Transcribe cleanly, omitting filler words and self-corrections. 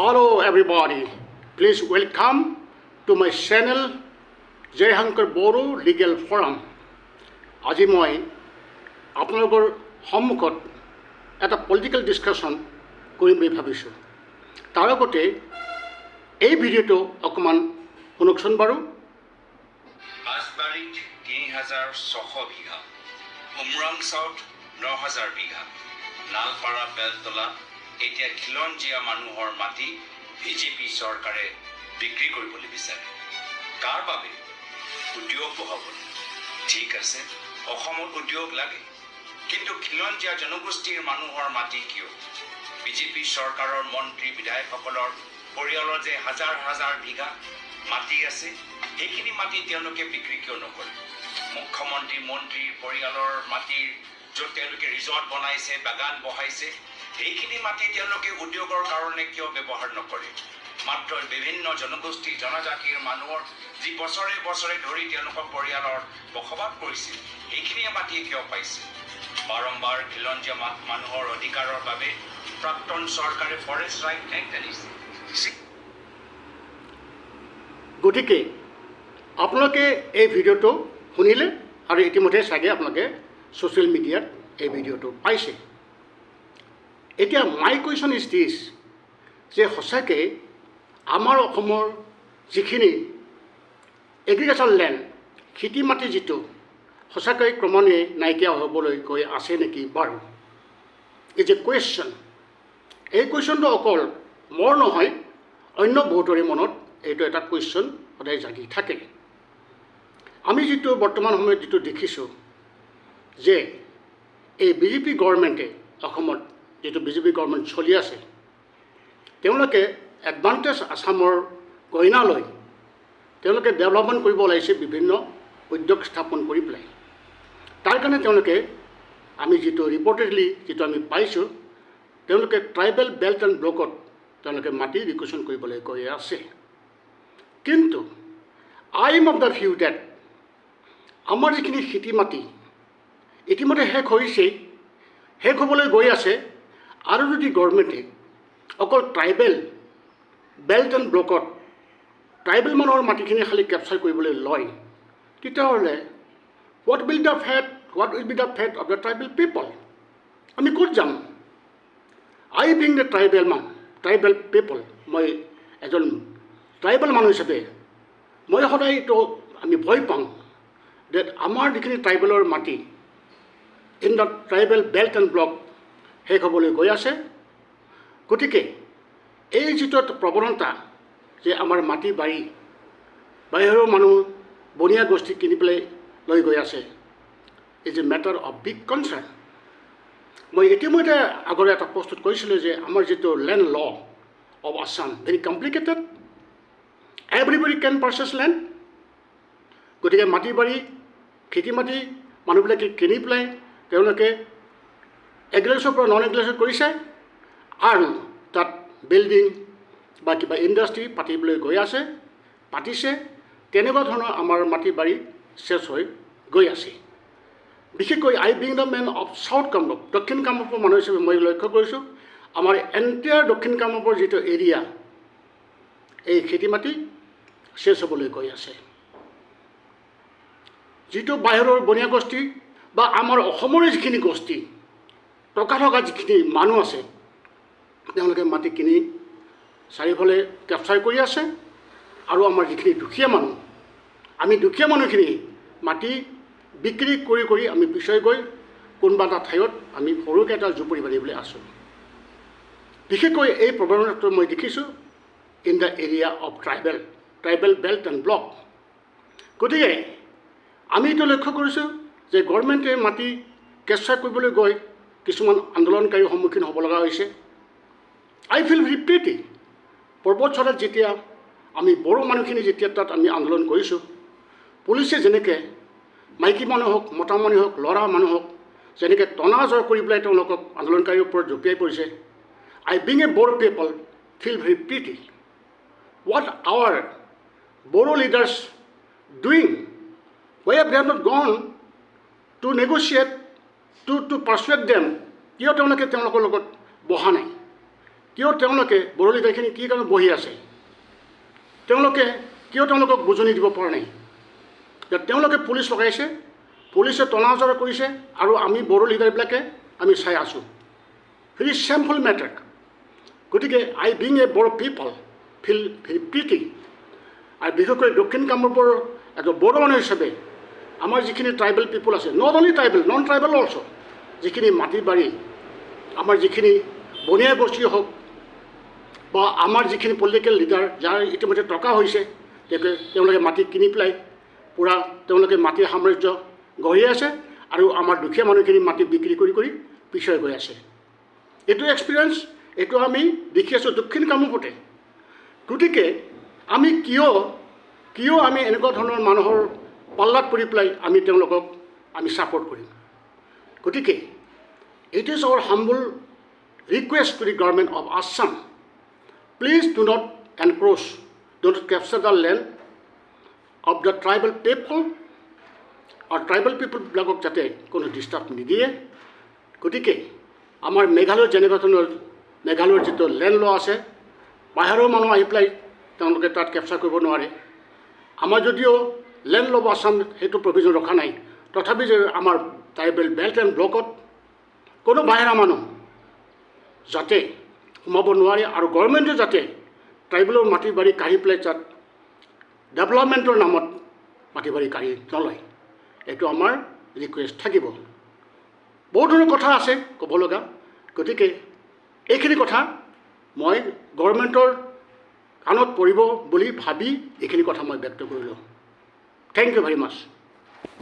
Hello everybody, please welcome to my channel Jayahankar Boro Legal Forum. আজি মই আপোনালোকৰ সন্মুখত এটা পলিটিক্যাল ডিসকাশন কৰিম বুলি ভাবিছোঁ। তাৰ আগতে এই ভিডিঅ'টো অকমান শুনকচোন বাৰু। আজবাৰীত ৩,৬০০ বিঘা, উমৰাংচাউত ৯,০০০ বিঘা, নালপাৰা বেলতলা এতিয়া খিলঞ্জীয়া মানুহৰ মাটি বিজেপি চৰকাৰে বিক্ৰী কৰিবলৈ বিচাৰে। তাৰ বাবে উদ্যোগ বহাবলৈ। ঠিক আছে, অসমত উদ্যোগ লাগে, কিন্তু খিলঞ্জীয়া জনগোষ্ঠীৰ মানুহৰ মাটি কিয়? বিজেপি চৰকাৰৰ মন্ত্ৰী বিধায়কসকলৰ পৰিয়ালৰ যে হাজাৰ হাজাৰ বিঘা মাটি আছে, সেইখিনি মাটি তেওঁলোকে বিক্ৰী কিয় নকৰে? মুখ্যমন্ত্ৰী মন্ত্ৰীৰ পৰিয়ালৰ মাটিৰ য'ত তেওঁলোকে ৰিজৰ্ট বনাইছে, বাগান বহাইছে, সেইখিনি মাটি তেওঁলোকে উদ্যোগৰ কাৰণে কিয় ব্যৱহাৰ নকৰে? মাত্ৰ বিভিন্ন জনগোষ্ঠী জনজাতিৰ মানুহৰ যি বছৰে বছৰে ধৰি তেওঁলোকৰ পৰিয়ালৰ বসবাস কৰিছিল, সেইখিনিয়ে মাটি কিয় পাইছে? বাৰম্বাৰ খিলঞ্জীয়া মানুহৰ অধিকাৰৰ বাবে প্ৰাক্তন চৰকাৰে ফৰেষ্ট ৰাইট এক্ট আনিছে। গতিকে আপোনালোকে এই ভিডিঅ'টো শুনিলে আৰু ইতিমধ্যে চাগে আপোনালোকে ছ'চিয়েল মিডিয়াত এই ভিডিঅ'টো পাইছে। এতিয়া মাই কুৱেশ্যন ইজ দিছ, যে সঁচাকৈ আমাৰ অসমৰ যিখিনি এগ্ৰিকালচাৰ লেণ্ড, খেতি মাটি যিটো সঁচাকৈ ক্ৰমান্বয়ে নাইকিয়া হ'বলৈ গৈ আছে নেকি বাৰু? Is a question. এই কুৱেশ্যনটো অকল মোৰ নহয়, অন্য বহুতৰে মনত এইটো এটা কুৱেশ্যন সদায় জাগি থাকে। আমি যিটো বৰ্তমান সময়ত যিটো দেখিছোঁ যে এই বিজেপি গভৰ্ণমেণ্টে অসমত যিটো বিজেপি গভৰ্ণমেণ্ট চলি আছে, তেওঁলোকে এডভান্টেজ আছামৰ গইনা লৈ তেওঁলোকে ডেভেলপমেণ্ট কৰিব ওলাইছে, বিভিন্ন উদ্যোগ স্থাপন কৰি পেলাই। তাৰ কাৰণে তেওঁলোকে আমি যিটো ৰিপৰ্টেডলি যিটো আমি পাইছোঁ, তেওঁলোকে ট্ৰাইবেল বেল্ট এণ্ড ব্লকত তেওঁলোকে মাটি ৰিকুৱেশ্যন কৰিবলৈ গৈ আছে। কিন্তু I am of the view that আমাৰ যিখিনি খেতি মাটি ইতিমধ্যে শেষ হৈছেই, শেষ হ'বলৈ গৈ আছে, আৰু যদি গভৰ্ণমেণ্টে অকল ট্ৰাইবেল বেল্ট এণ্ড ব্লকত ট্ৰাইবেল মানুহৰ মাটিখিনি খালী কেপচাৰ কৰিবলৈ লয়, তেতিয়াহ'লে what will be the fate of the tribal people? আমি ক'ত যাম? I being the tribal people, মই এজন ট্ৰাইবেল মানুহ হিচাপে মই সদায় এইটো আমি ভয় পাওঁ যে আমাৰ যিখিনি ট্ৰাইবেলৰ মাটি in the tribal belt and block শেষ হ'বলৈ গৈ আছে। গতিকে এই যিটো প্ৰৱণতা যে আমাৰ মাটি বাৰী বাহিৰৰ মানুহ বনীয়া গোষ্ঠী কিনি পেলাই লৈ গৈ আছে, is a matter of big concerned. মই ইতিমধ্যে আগতে এটা প্ৰস্তুত কৰিছিলোঁ যে আমাৰ যিটো land law of Assam very complicated, everybody can purchase land. গতিকে মাটি বাৰী খেতি মাটি মানুহবিলাকে কিনি পেলাই তেওঁলোকে এগ্ৰিকালচাৰৰ পৰা নন এগ্ৰিকালচাৰ কৰিছে, আৰু তাত বিল্ডিং বা কিবা ইণ্ডাষ্ট্ৰী পাতিবলৈ গৈ আছে, পাতিছে। তেনেকুৱা ধৰণৰ আমাৰ মাটি বাৰী চেছ হৈ গৈ আছে। বিশেষকৈ I being the men of South Kamrup, দক্ষিণ কামৰূপৰ মানুহ হিচাপে মই লক্ষ্য কৰিছোঁ, আমাৰ এণ্টায়াৰ দক্ষিণ কামৰূপৰ যিটো এৰিয়া, এই খেতি মাটি চেছ হ'বলৈ গৈ আছে। যিটো বাহিৰৰ বনীয়া গোষ্ঠী বা আমাৰ অসমৰে যিখিনি গোষ্ঠী টকা থকা যিখিনি মানুহ আছে, তেওঁলোকে মাটি কিনি চাৰিওফালে কেপচাৰ কৰি আছে, আৰু আমাৰ যিখিনি দুখীয়া মানুহ, আমি দুখীয়া মানুহখিনি মাটি বিক্ৰী কৰি কৰি আমি পিছুৱাই গৈ কোনোবা এটা ঠাইত আমি সৰুকৈ এটা জুপুৰি বান্ধিবলৈ আছোঁ। বিশেষকৈ এই প্ৰৱণতাটো মই দেখিছোঁ in the area of tribal belt and block. গতিকে আমি এইটো লক্ষ্য কৰিছোঁ যে গভৰ্ণমেণ্টে মাটি কেপচাৰ কৰিবলৈ গৈ কিছুমান আন্দোলনকাৰীৰ সন্মুখীন হ'ব লগা হৈছে। আই ফিল ভেৰি প্ৰিটি। পৰ্বতচৰাত যেতিয়া আমি বড়ো মানুহখিনি যেতিয়া তাত আমি আন্দোলন কৰিছোঁ, পুলিচে যেনেকৈ মাইকী মানুহ হওক, মতা মানুহ হওক, ল'ৰা মানুহ হওক, যেনেকৈ টনাজৰ কৰি পেলাই তেওঁলোকক আন্দোলনকাৰীৰ ওপৰত জঁপিয়াই পৰিছে, I being a Bodo people feel very pretty. What our Bodo leaders doing? Why have they not gone to negotiate, to persuade them? কিয় তেওঁলোকে তেওঁলোকৰ লগত বহা নাই? কিয় তেওঁলোকে বড়ো লিডাৰখিনি কি কাৰণে বহি আছে, কিয় তেওঁলোকক বুজনি দিব পৰা নাই যে তেওঁলোকে পুলিচ লগাইছে, পুলিচে টনা আজৰা কৰিছে আৰু আমি বড়ো লিডাৰবিলাকে আমি চাই আছোঁ। Very shameful matter. গতিকে I being a Bodo people feel very pretty. আৰু বিশেষকৈ দক্ষিণ কামৰূপৰ এজন বড়ো মানুহ হিচাপে আমাৰ যিখিনি ট্ৰাইবেল পিপল আছে, not only tribal, non tribal also', যিখিনি মাটি বাৰী, আমাৰ যিখিনি বনীয়া গোষ্ঠী হওক বা আমাৰ যিখিনি পলিটিকেল লিডাৰ যাৰ ইতিমধ্যে টকা হৈছে, তেওঁলোকে মাটি কিনি পেলাই পূৰা তেওঁলোকে মাটিৰ সাম্ৰাজ্য গঢ়ি আছে আৰু আমাৰ দুখীয়া মানুহখিনি মাটি বিক্ৰী কৰি কৰি পিছুৱাই গৈ আছে। এইটো এক্সপিৰিয়েঞ্চ, এইটো আমি দেখি আছোঁ দক্ষিণ কামৰূপতে। গতিকে আমি কিয় আমি এনেকুৱা ধৰণৰ মানুহৰ পাল্লাত পৰি পেলাই আমি তেওঁলোকক আমি ছাপৰ্ট কৰিম? গতিকে it is our humble request to the government of Assam, please do not encroach, do not capture the land of the tribal people, আৰু ট্ৰাইবেল পিপলবিলাকক যাতে কোনো ডিষ্টাৰ্ব নিদিয়ে। গতিকে আমাৰ মেঘালয়ৰ যেনেকুৱা ধৰণৰ মেঘালয়ৰ যিটো লেণ্ড ল' আছে, বাহিৰৰ মানুহ আহি পেলাই তেওঁলোকে তাত কেপচাৰ কৰিব নোৱাৰে। আমাৰ যদিও লেণ্ড ল' অফ আছাম সেইটো প্ৰভিজন ৰখা নাই, তথাপি যে আমাৰ ট্ৰাইবেল বেল্ট এণ্ড ব্লকত কোনো বাহিৰা মানুহ যাতে সোমাব নোৱাৰে আৰু গভৰ্ণমেণ্টে যাতে ট্ৰাইবেলৰ মাটি বাৰী কাঢ়ি পেলাই তাত ডেভেলপমেণ্টৰ নামত মাটি বাৰী কাঢ়ি নলয়, এইটো আমাৰ ৰিকুৱেষ্ট থাকিব। বহু ধৰণৰ কথা আছে ক'ব লগা। গতিকে এইখিনি কথা মই গভৰ্ণমেণ্টৰ কাণত পৰিব বুলি ভাবি এইখিনি কথা মই ব্যক্ত কৰিলোঁ। Thank you very much.